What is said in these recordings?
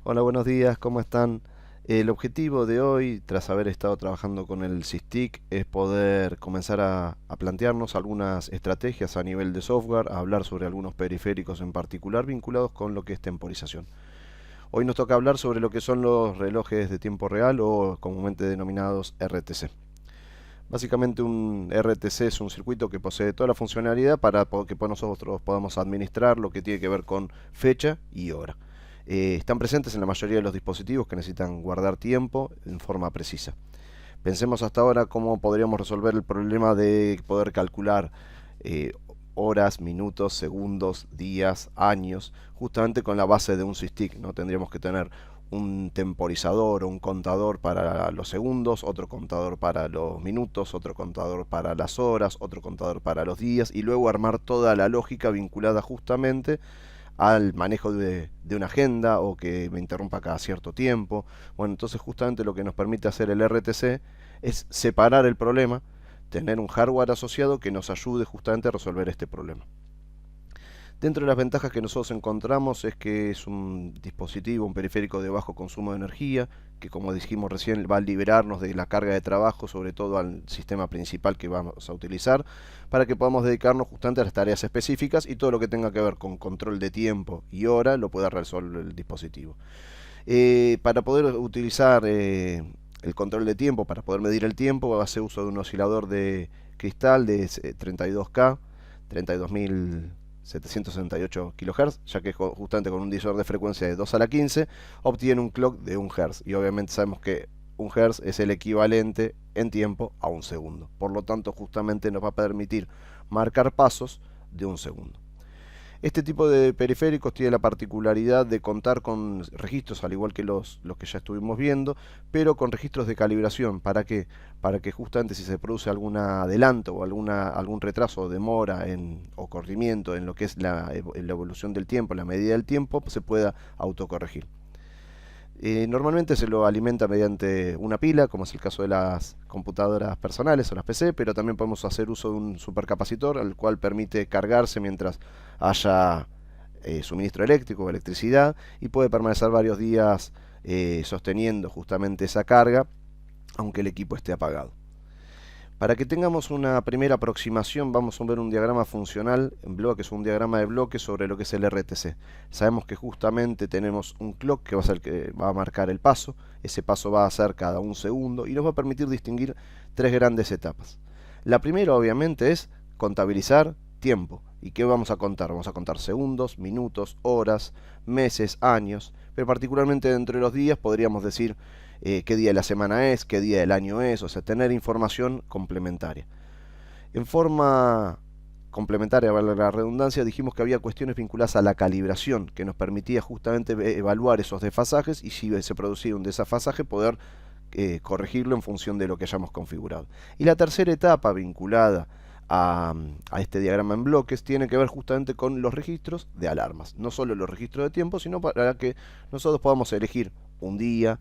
Hola, buenos días, ¿cómo están? El objetivo de hoy, tras haber estado trabajando con el SysTick, es poder comenzar a plantearnos algunas estrategias a nivel de software, a hablar sobre algunos periféricos en particular vinculados con lo que es temporización. Hoy nos toca hablar sobre lo que son los relojes de tiempo real o comúnmente denominados RTC. Básicamente un RTC es un circuito que posee toda la funcionalidad para que nosotros podamos administrar lo que tiene que ver con fecha y hora. Están presentes en la mayoría de los dispositivos que necesitan guardar tiempo en forma precisa. Pensemos hasta ahora cómo podríamos resolver el problema de poder calcular eh, horas, minutos, segundos, días, años, justamente con la base de un SysTick, ¿no? Tendríamos que tener un temporizador o un contador para los segundos, otro contador para los minutos, otro contador para las horas, otro contador para los días y luego armar toda la lógica vinculada justamente al manejo de una agenda o que me interrumpa cada cierto tiempo. Bueno, entonces justamente lo que nos permite hacer el RTC es separar el problema, tener un hardware asociado que nos ayude justamente a resolver este problema. Dentro de las ventajas que nosotros encontramos es que es un dispositivo, un periférico de bajo consumo de energía, que como dijimos recién va a liberarnos de la carga de trabajo, sobre todo al sistema principal que vamos a utilizar, para que podamos dedicarnos justamente a las tareas específicas y todo lo que tenga que ver con control de tiempo y hora lo pueda resolver el dispositivo. Para poder utilizar el control de tiempo, para poder medir el tiempo, va a hacer uso de un oscilador de cristal de 32K, 32.768 kHz, ya que justamente con un divisor de frecuencia de 2 a la 15 obtiene un clock de 1 Hz. Y obviamente sabemos que 1 Hz es el equivalente en tiempo a un segundo. Por lo tanto, justamente nos va a permitir marcar pasos de un segundo. Este tipo de periféricos tiene la particularidad de contar con registros, al igual que los que ya estuvimos viendo, pero con registros de calibración. ¿Para qué? Para que justamente si se produce algún adelanto o algún retraso o demora o corrimiento en lo que es la evolución del tiempo, la medida del tiempo, se pueda autocorregir. Normalmente se lo alimenta mediante una pila, como es el caso de las computadoras personales o las PC, pero también podemos hacer uso de un supercapacitor, el cual permite cargarse mientras haya suministro eléctrico o electricidad y puede permanecer varios días sosteniendo justamente esa carga, aunque el equipo esté apagado. Para que tengamos una primera aproximación, vamos a ver un diagrama funcional en bloques, un diagrama de bloques sobre lo que es el RTC. Sabemos que justamente tenemos un clock que va a ser el que va a marcar el paso. Ese paso va a ser cada un segundo y nos va a permitir distinguir tres grandes etapas. La primera, obviamente, es contabilizar tiempo. ¿Y qué vamos a contar? Vamos a contar segundos, minutos, horas, meses, años, pero particularmente dentro de los días podríamos decir qué día de la semana es, qué día del año es, o sea, tener información complementaria. En forma complementaria, vale la redundancia, dijimos que había cuestiones vinculadas a la calibración, que nos permitía justamente evaluar esos desfasajes y si se producía un desfasaje poder corregirlo en función de lo que hayamos configurado. Y la tercera etapa vinculada a este diagrama en bloques tiene que ver justamente con los registros de alarmas. No solo los registros de tiempo, sino para que nosotros podamos elegir un día,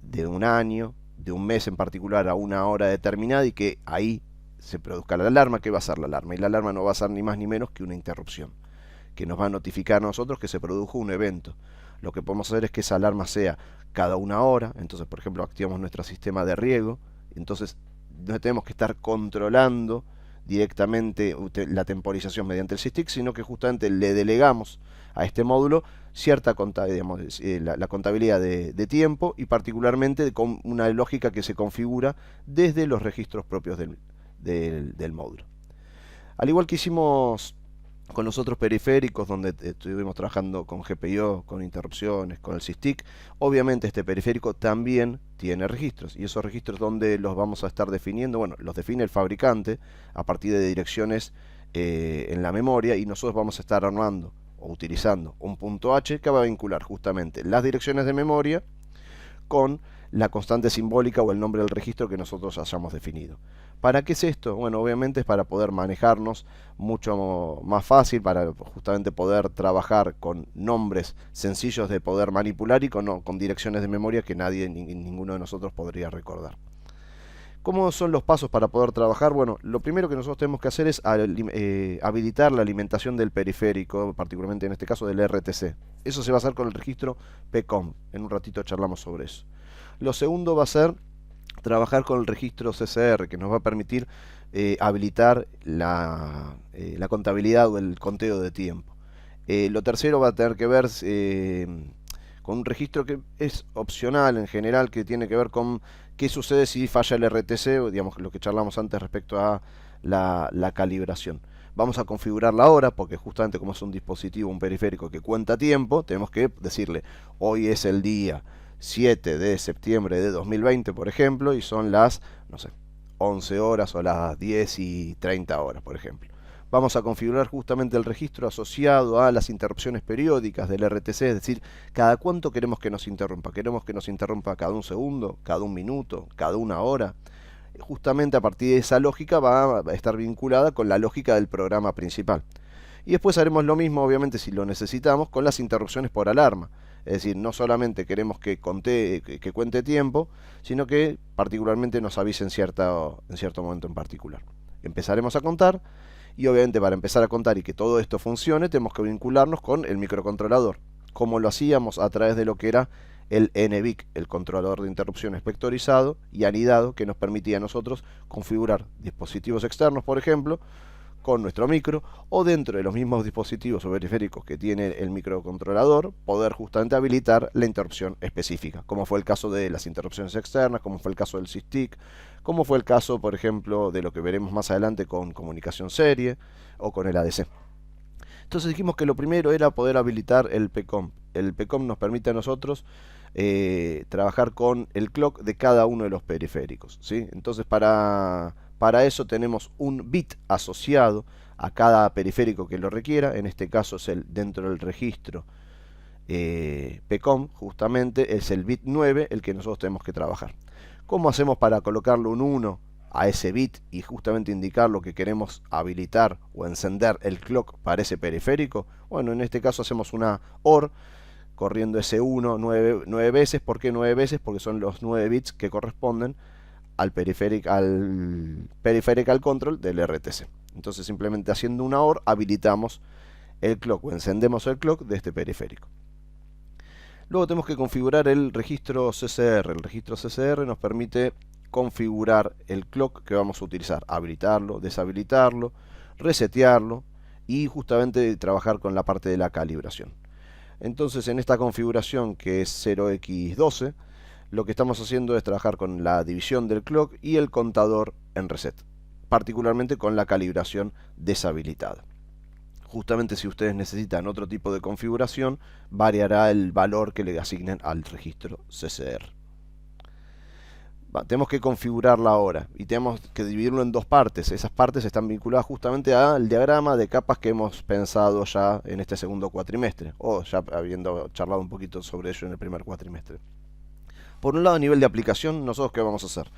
de un año, de un mes en particular a una hora determinada y que ahí se produzca la alarma. ¿Qué va a ser la alarma? Y la alarma no va a ser ni más ni menos que una interrupción, que nos va a notificar a nosotros que se produjo un evento. Lo que podemos hacer es que esa alarma sea cada una hora, entonces por ejemplo activamos nuestro sistema de riego, entonces no tenemos que estar controlando directamente la temporización mediante el SysTick, sino que justamente le delegamos a este módulo cierta digamos, la contabilidad de tiempo y particularmente con una lógica que se configura desde los registros propios del módulo. Al igual que hicimos con los otros periféricos donde estuvimos trabajando con GPIO, con interrupciones, con el SysTick, obviamente este periférico también tiene registros y esos registros donde los vamos a estar definiendo, bueno, los define el fabricante a partir de direcciones en la memoria y nosotros vamos a estar armando o utilizando un punto H que va a vincular justamente las direcciones de memoria con la constante simbólica o el nombre del registro que nosotros hayamos definido. ¿Para qué es esto? Bueno, obviamente es para poder manejarnos mucho más fácil, para justamente poder trabajar con nombres sencillos de poder manipular y con direcciones de memoria que nadie, ninguno de nosotros podría recordar. ¿Cómo son los pasos para poder trabajar? Bueno, lo primero que nosotros tenemos que hacer es habilitar la alimentación del periférico, particularmente en este caso del RTC. Eso se va a hacer con el registro PCOM. En un ratito charlamos sobre eso. Lo segundo va a ser trabajar con el registro CCR, que nos va a permitir habilitar la contabilidad o el conteo de tiempo. Lo tercero va a tener que ver con un registro que es opcional en general, que tiene que ver con qué sucede si falla el RTC, o digamos lo que charlamos antes respecto a la calibración. Vamos a configurarla ahora, porque justamente como es un dispositivo, un periférico que cuenta tiempo, tenemos que decirle, hoy es el día 7 de septiembre de 2020, por ejemplo, y son las, no sé, 11 horas o las 10 y 30 horas, por ejemplo. Vamos a configurar justamente el registro asociado a las interrupciones periódicas del RTC, es decir, cada cuánto queremos que nos interrumpa. Queremos que nos interrumpa cada un segundo, cada un minuto, cada una hora. Justamente a partir de esa lógica va a estar vinculada con la lógica del programa principal. Y después haremos lo mismo, obviamente, si lo necesitamos, con las interrupciones por alarma. Es decir, no solamente queremos que cuente tiempo, sino que particularmente nos avise en cierto momento en particular. Empezaremos a contar. Y obviamente para empezar a contar y que todo esto funcione tenemos que vincularnos con el microcontrolador, como lo hacíamos a través de lo que era el NVIC, el controlador de interrupciones vectorizado y anidado, que nos permitía a nosotros configurar dispositivos externos, por ejemplo, con nuestro micro, o dentro de los mismos dispositivos o periféricos que tiene el microcontrolador, poder justamente habilitar la interrupción específica, como fue el caso de las interrupciones externas, como fue el caso del SysTick, como fue el caso, por ejemplo, de lo que veremos más adelante con comunicación serie o con el ADC. Entonces dijimos que lo primero era poder habilitar el PCOM. El PCOM nos permite a nosotros trabajar con el clock de cada uno de los periféricos, ¿sí? Entonces para eso tenemos un bit asociado a cada periférico que lo requiera. En este caso es dentro del registro PCOM, justamente es el bit 9 el que nosotros tenemos que trabajar. ¿Cómo hacemos para colocarle un 1 a ese bit y justamente indicar lo que queremos habilitar o encender el clock para ese periférico? Bueno, en este caso hacemos una OR corriendo ese 1 9 veces. ¿Por qué 9 veces? Porque son los 9 bits que corresponden al periferical control del RTC. Entonces simplemente haciendo una OR habilitamos el clock o encendemos el clock de este periférico. Luego tenemos que configurar el registro CCR. El registro CCR nos permite configurar el clock que vamos a utilizar, habilitarlo, deshabilitarlo, resetearlo y justamente trabajar con la parte de la calibración. Entonces en esta configuración, que es 0x12, lo que estamos haciendo es trabajar con la división del clock y el contador en reset, particularmente con la calibración deshabilitada. Justamente si ustedes necesitan otro tipo de configuración, variará el valor que le asignen al registro CCR. Tenemos que configurarla ahora y tenemos que dividirlo en dos partes. Esas partes están vinculadas justamente al diagrama de capas que hemos pensado ya en este segundo cuatrimestre, o ya habiendo charlado un poquito sobre ello en el primer cuatrimestre. Por un lado, a nivel de aplicación, nosotros ¿qué vamos a hacer?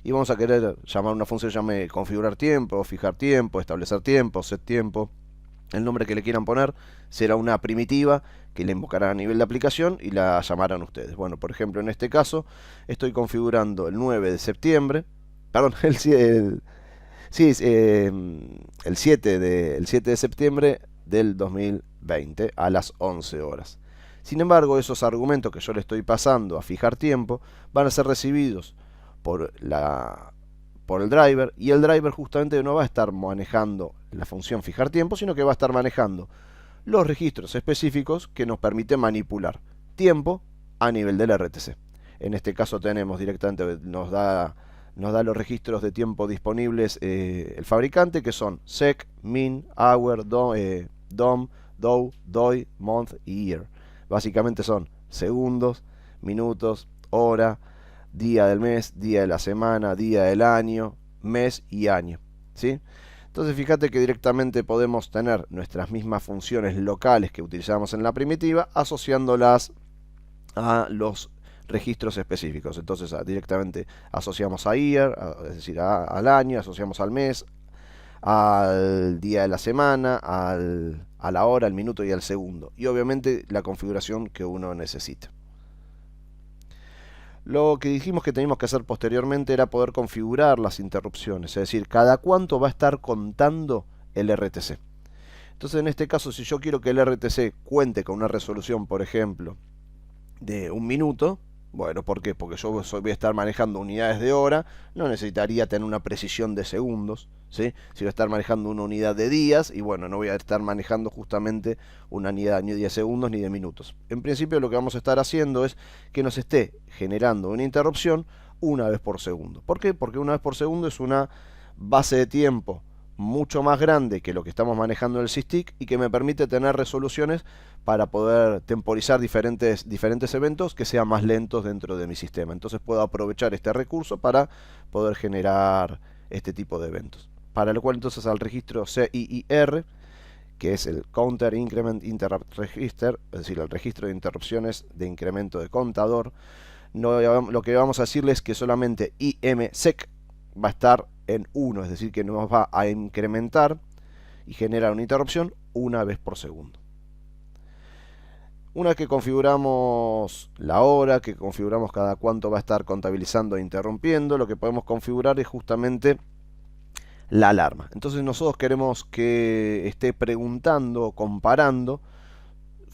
Y vamos a querer llamar una función que llame configurar tiempo, fijar tiempo, establecer tiempo, set tiempo. El nombre que le quieran poner será una primitiva que le invocará a nivel de aplicación y la llamarán ustedes. Bueno, por ejemplo, en este caso estoy configurando el 9 de septiembre, perdón, el 7 de septiembre del 2020 a las 11 horas. Sin embargo, esos argumentos que yo le estoy pasando a fijar tiempo van a ser recibidos por el driver, y el driver justamente no va a estar manejando la función fijar tiempo, sino que va a estar manejando los registros específicos que nos permiten manipular tiempo a nivel del RTC. En este caso tenemos directamente, nos da los registros de tiempo disponibles el fabricante, que son sec, min, hour, dom, dow, doi, month y year. Básicamente son segundos, minutos, hora, día del mes, día de la semana, día del año, mes y año, ¿sí? Entonces fíjate que directamente podemos tener nuestras mismas funciones locales que utilizamos en la primitiva, asociándolas a los registros específicos. Entonces directamente asociamos a year, es decir, al año, asociamos al mes, al día de la semana, a la hora, al minuto y al segundo. Y obviamente la configuración que uno necesita. Lo que dijimos que teníamos que hacer posteriormente era poder configurar las interrupciones, es decir, cada cuánto va a estar contando el RTC. Entonces, en este caso, si yo quiero que el RTC cuente con una resolución, por ejemplo, de 1 minuto, bueno, ¿por qué? Porque yo voy a estar manejando unidades de hora, no necesitaría tener una precisión de segundos, ¿sí? Si voy a estar manejando una unidad de días, y bueno, no voy a estar manejando justamente una unidad ni de segundos ni de minutos. En principio lo que vamos a estar haciendo es que nos esté generando una interrupción una vez por segundo. ¿Por qué? Porque una vez por segundo es una base de tiempo mucho más grande que lo que estamos manejando en el SysTick y que me permite tener resoluciones para poder temporizar diferentes eventos que sean más lentos dentro de mi sistema. Entonces puedo aprovechar este recurso para poder generar este tipo de eventos. Para lo cual entonces al registro CIIR, que es el Counter Increment Interrupt Register, es decir, el registro de interrupciones de incremento de contador, lo que vamos a decirles es que solamente IMSEC va a estar en 1, es decir, que nos va a incrementar y generar una interrupción una vez por segundo. Una vez que configuramos la hora, que configuramos cada cuánto va a estar contabilizando e interrumpiendo, lo que podemos configurar es justamente la alarma. Entonces nosotros queremos que esté preguntando o comparando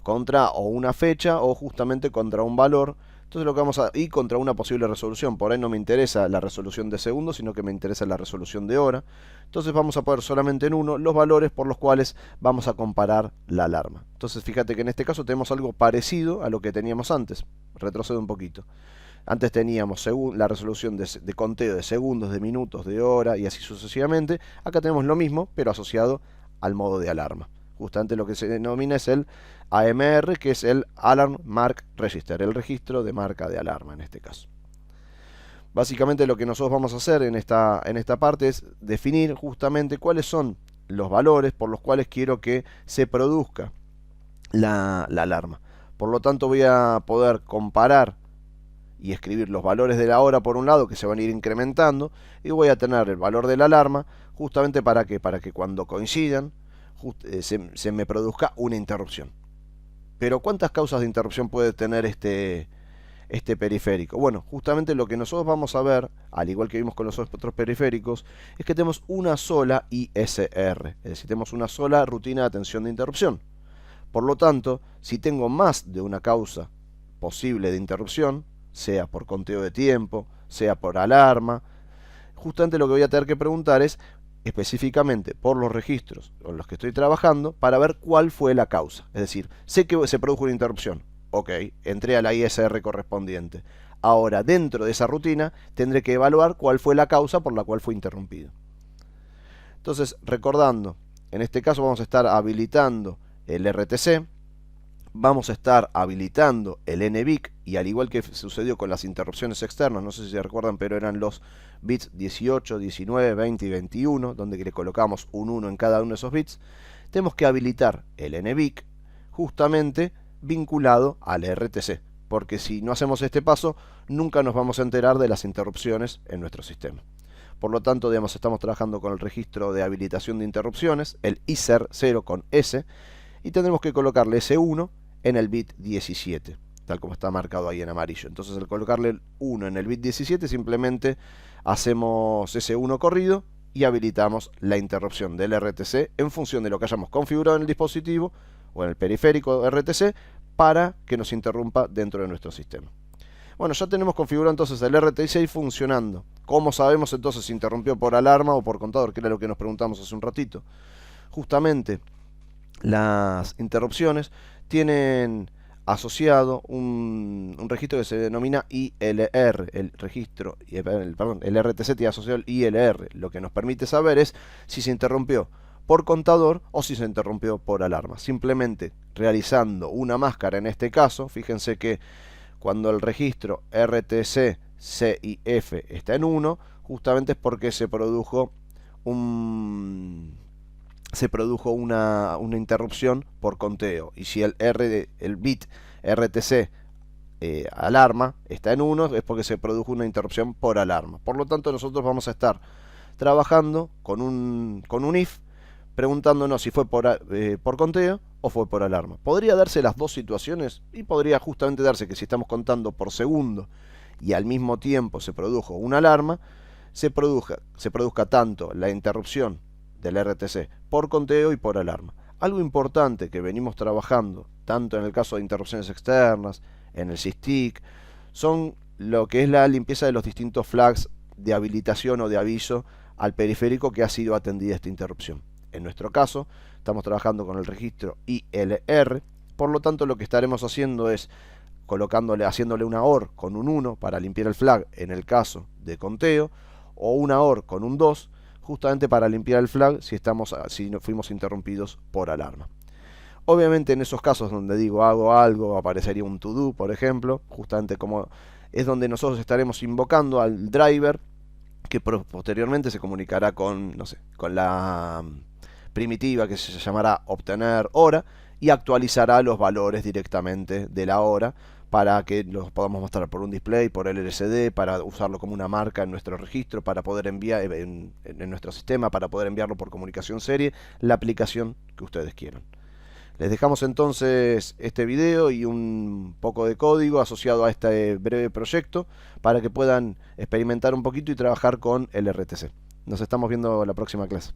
contra o una fecha o justamente contra un valor. Entonces lo que vamos a... y contra una posible resolución. Por ahí no me interesa la resolución de segundos, sino que me interesa la resolución de hora. Entonces vamos a poner solamente en uno los valores por los cuales vamos a comparar la alarma. Entonces fíjate que en este caso tenemos algo parecido a lo que teníamos antes. Retrocedo un poquito. Antes teníamos la resolución de conteo de segundos, de minutos, de hora y así sucesivamente. Acá tenemos lo mismo, pero asociado al modo de alarma. Justamente lo que se denomina es el AMR, que es el Alarm Mark Register, el registro de marca de alarma en este caso. Básicamente lo que nosotros vamos a hacer en esta parte es definir justamente cuáles son los valores por los cuales quiero que se produzca la alarma. Por lo tanto voy a poder comparar y escribir los valores de la hora por un lado, que se van a ir incrementando, y voy a tener el valor de la alarma justamente para que cuando coincidan se me produzca una interrupción. Pero ¿cuántas causas de interrupción puede tener este periférico? Bueno, justamente lo que nosotros vamos a ver, al igual que vimos con los otros periféricos, es que tenemos una sola ISR, es decir, tenemos una sola rutina de atención de interrupción. Por lo tanto, si tengo más de una causa posible de interrupción, sea por conteo de tiempo, sea por alarma, justamente lo que voy a tener que preguntar es específicamente por los registros con los que estoy trabajando para ver cuál fue la causa. Es decir, sé que se produjo una interrupción. Ok, entré a la ISR correspondiente. Ahora, dentro de esa rutina, tendré que evaluar cuál fue la causa por la cual fue interrumpido. Entonces, recordando, en este caso vamos a estar habilitando el RTC, vamos a estar habilitando el NBIC, y al igual que sucedió con las interrupciones externas, no sé si se recuerdan, pero eran los bits 18, 19, 20 y 21, donde le colocamos un 1 en cada uno de esos bits, tenemos que habilitar el NBIC justamente vinculado al RTC, porque si no hacemos este paso, nunca nos vamos a enterar de las interrupciones en nuestro sistema. Por lo tanto, digamos, estamos trabajando con el registro de habilitación de interrupciones, el ISER 0 con S, y tendremos que colocarle ese 1 en el bit 17, tal como está marcado ahí en amarillo. Entonces, al colocarle el 1 en el bit 17, simplemente hacemos ese 1 corrido y habilitamos la interrupción del RTC en función de lo que hayamos configurado en el dispositivo o en el periférico RTC para que nos interrumpa dentro de nuestro sistema. Bueno, ya tenemos configurado entonces el RTC funcionando. ¿Cómo sabemos entonces si interrumpió por alarma o por contador? Que era lo que nos preguntamos hace un ratito. Justamente las interrupciones tienen asociado un registro que se denomina ILR, el RTC tiene asociado el ILR. Lo que nos permite saber es si se interrumpió por contador o si se interrumpió por alarma. Simplemente realizando una máscara en este caso, fíjense que cuando el registro RTC CIF está en 1, justamente es porque se produjo una interrupción por conteo. Y si el bit RTC alarma está en 1, es porque se produjo una interrupción por alarma. Por lo tanto, nosotros vamos a estar trabajando con un if, preguntándonos si fue por conteo o fue por alarma. ¿Podría darse las dos situaciones? Y podría justamente darse que si estamos contando por segundo y al mismo tiempo se produjo una alarma, se produzca tanto la interrupción del RTC por conteo y por alarma. Algo importante que venimos trabajando, tanto en el caso de interrupciones externas, en el SysTick, son lo que es la limpieza de los distintos flags de habilitación o de aviso al periférico que ha sido atendida esta interrupción. En nuestro caso, estamos trabajando con el registro ILR, por lo tanto lo que estaremos haciendo es haciéndole una OR con un 1 para limpiar el flag en el caso de conteo, o una OR con un 2 justamente para limpiar el flag si fuimos interrumpidos por alarma. Obviamente en esos casos donde digo hago algo, aparecería un to do, por ejemplo, justamente como es donde nosotros estaremos invocando al driver que posteriormente se comunicará con, no sé, con la primitiva que se llamará obtener hora y actualizará los valores directamente de la hora para que los podamos mostrar por un display, por el LCD, para usarlo como una marca en nuestro registro, para poder enviar en nuestro sistema, para poder enviarlo por comunicación serie, la aplicación que ustedes quieran. Les dejamos entonces este video y un poco de código asociado a este breve proyecto para que puedan experimentar un poquito y trabajar con el RTC. Nos estamos viendo la próxima clase.